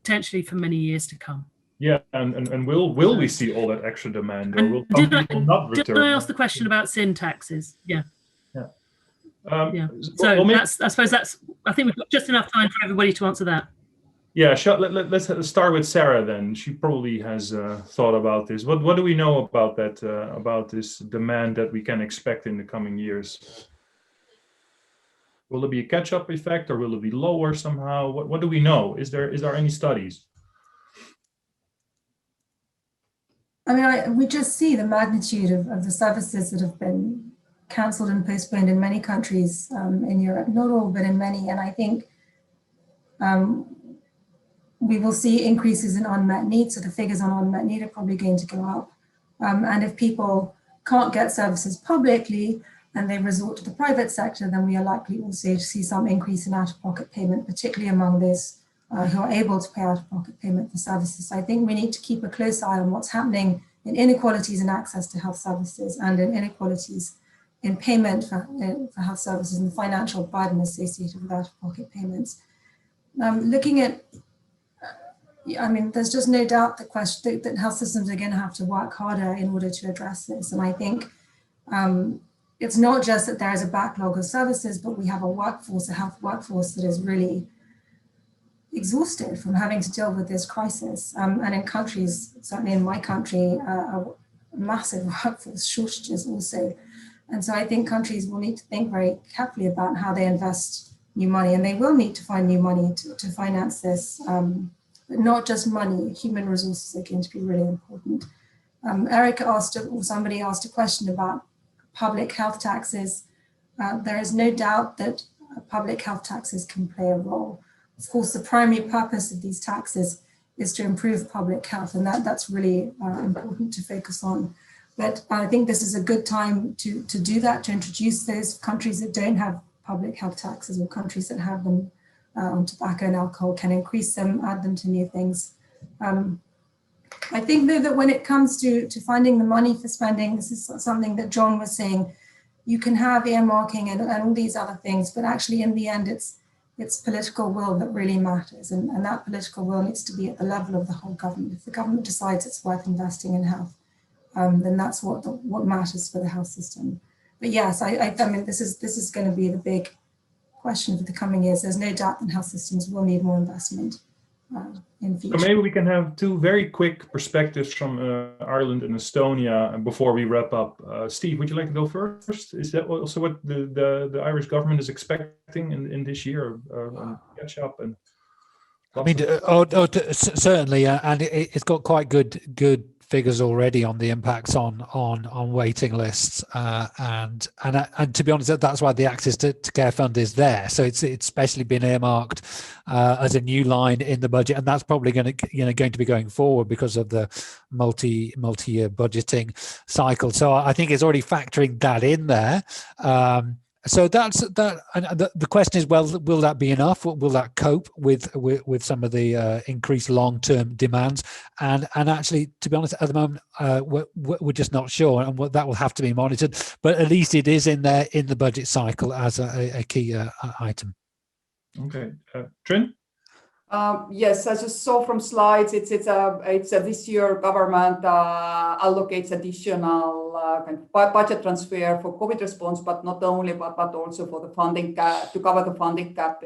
potentially for many years to come? Yeah, and will we see all that extra demand, or will Did some people not return? I ask the question about sin taxes? Yeah. Yeah. So I suppose I think we've got just enough time for everybody to answer that. Yeah, let's start with Sarah then. She probably has thought about this. What do we know about that? About this demand that we can expect in the coming years? Will there be a catch-up effect, or will it be lower somehow? What do we know? Is there any studies? I mean, we just see the magnitude of the services that have been cancelled and postponed in many countries in Europe, not all, but in many. And I think we will see increases in unmet needs. So the figures on unmet need are probably going to go up. And if people can't get services publicly and they resort to the private sector, then we are likely also to see some increase in out-of-pocket payment, particularly among those who are able to pay out-of-pocket payment for services. So I think we need to keep a close eye on what's happening in inequalities in access to health services and in inequalities in payment for health services and the financial burden associated with out-of-pocket payments. Looking at, I mean, there's just no doubt that health systems are going to have to work harder in order to address this. And I think it's not just that there is a backlog of services, but we have a health workforce that is really exhausted from having to deal with this crisis. And in countries, certainly in my country, massive workforce shortages also. And so I think countries will need to think very carefully about how they invest new money, and they will need to find new money to finance this. But not just money, human resources are going to be really important. Erica asked, or somebody asked a question about public health taxes. There is no doubt that public health taxes can play a role. Of course, the primary purpose of these taxes is to improve public health, and that's really important to focus on. But I think this is a good time to do that, to introduce those countries that don't have public health taxes, or countries that have them on tobacco and alcohol can increase them, add them to new things. I think though that when it comes to finding the money for spending, this is something that John was saying, you can have earmarking and all these other things, but actually in the end, it's political will that really matters. And that political will needs to be at the level of the whole government. If the government decides it's worth investing in health, then that's what matters for the health system. But yes, I mean, this is going to be the big question for the coming years. There's no doubt that health systems will need more investment in the future. So maybe we can have two very quick perspectives from Ireland and Estonia before we wrap up. Steve, would you like to go first? Is that also what the Irish government is expecting in this year? Catch up and. I mean, certainly, and it's got quite good figures already on the impacts on waiting lists, and to be honest, that's why the Access to Care Fund is there. So it's especially been earmarked as a new line in the budget, and that's probably going to be going forward because of the multi-year budgeting cycle. So I think it's already factoring that in there. So that's that. And the question is, well, will that be enough? Will that cope with some of the increased long-term demands? And actually, to be honest, at the moment, we're just not sure, and that will have to be monitored. But at least it is in there in the budget cycle as a key item. Okay, Trin? Yes, as you saw from slides, it's this year government allocates additional kind of budget transfer for COVID response, but not only, but also for the funding gap, to cover the funding gap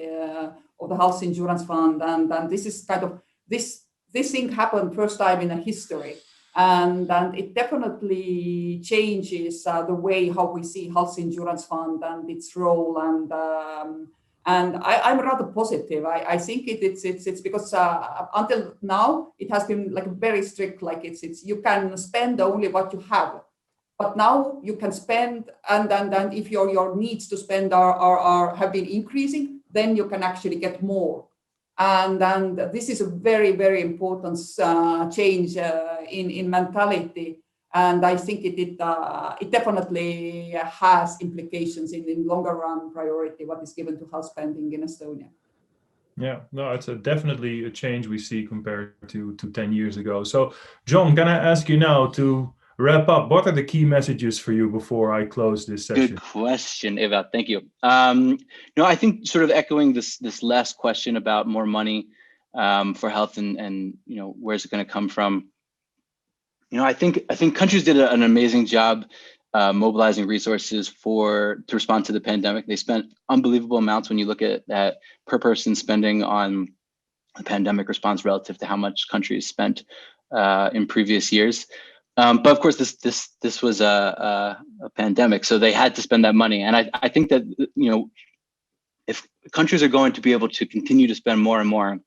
of the health insurance fund. And this is kind of this thing happened first time in a history, and it definitely changes the way how we see health insurance fund and its role. And I'm rather positive. I think it's because until now it has been like very strict. Like it's you can spend only what you have, but now you can spend, and then if your needs to spend are have been increasing, then you can actually get more. And this is a very, very important change in mentality. And I think it definitely has implications in longer run priority what is given to health spending in Estonia. Yeah, no, it's definitely a change we see compared to 10 years ago. So, John, can I ask you now to wrap up? What are the key messages for you before I close this session? Good question, Eva. Thank you. I think sort of echoing this last question about more money for health and where's it going to come from? I think countries did an amazing job mobilizing resources to respond to the pandemic. They spent unbelievable amounts when you look at that per person spending on the pandemic response relative to how much countries spent in previous years. But of course, this was a pandemic, so they had to spend that money. And I think that if countries are going to be able to continue to spend more and more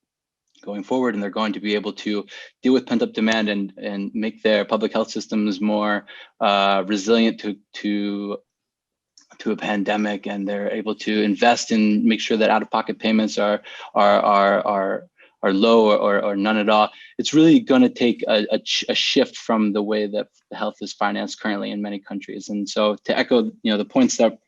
going forward, and they're going to be able to deal with pent-up demand and make their public health systems more resilient to a pandemic, and they're able to invest and make sure that out-of-pocket payments are low or none at all. It's really going to take a shift from the way that health is financed currently in many countries. And so, to echo the points that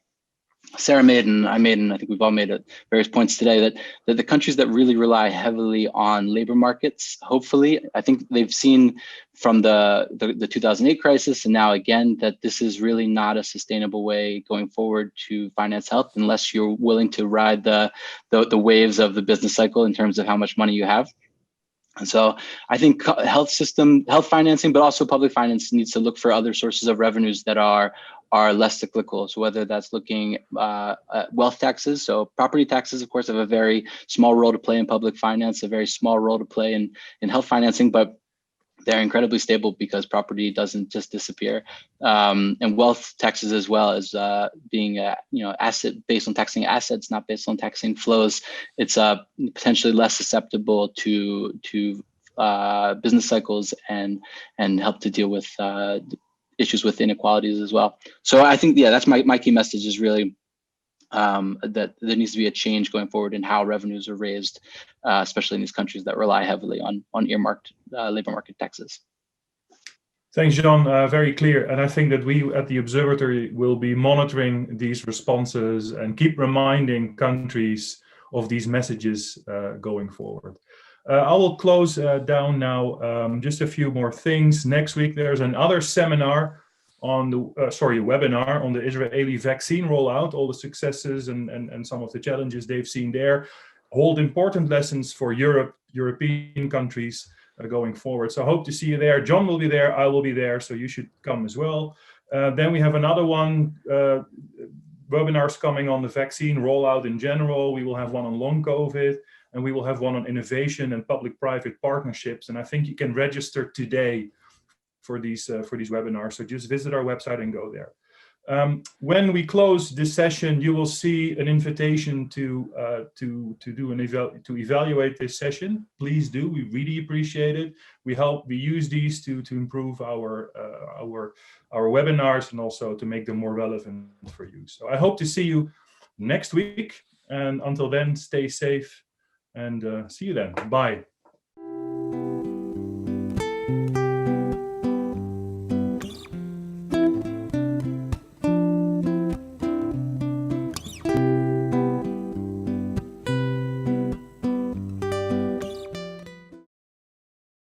Sarah made and I made, and I think we've all made at various points today, that the countries that really rely heavily on labor markets, hopefully, I think they've seen from the 2008 crisis and now again that this is really not a sustainable way going forward to finance health unless you're willing to ride the waves of the business cycle in terms of how much money you have. And so I think health financing, but also public finance needs to look for other sources of revenues that are less cyclical. So whether that's looking at wealth taxes, so property taxes, of course, have a very small role to play in public finance, a very small role to play in health financing, but they're incredibly stable because property doesn't just disappear. And wealth taxes as well as being asset based on taxing assets, not based on taxing flows. It's potentially less susceptible to business cycles and help to deal with issues with inequalities as well. So I think, that's my key message is really that there needs to be a change going forward in how revenues are raised, especially in these countries that rely heavily on earmarked labor market taxes. Thanks, John. Very clear. And I think that we at the Observatory will be monitoring these responses and keep reminding countries of these messages going forward. I will close down now. Just a few more things. Next week, there's another seminar on the webinar on the Israeli vaccine rollout, all the successes and some of the challenges they've seen there, hold important lessons for European countries going forward. So I hope to see you there. John will be there, I will be there, so you should come as well. Then we have another one, webinars coming on the vaccine rollout in general. We will have one on long COVID, and we will have one on innovation and public-private partnerships. And I think you can register today for these webinars. So just visit our website and go there. When we close this session, you will see an invitation to evaluate this session. Please do. We really appreciate it. We use these to improve our webinars and also to make them more relevant for you. So I hope to see you next week. And until then, stay safe and see you then. Bye.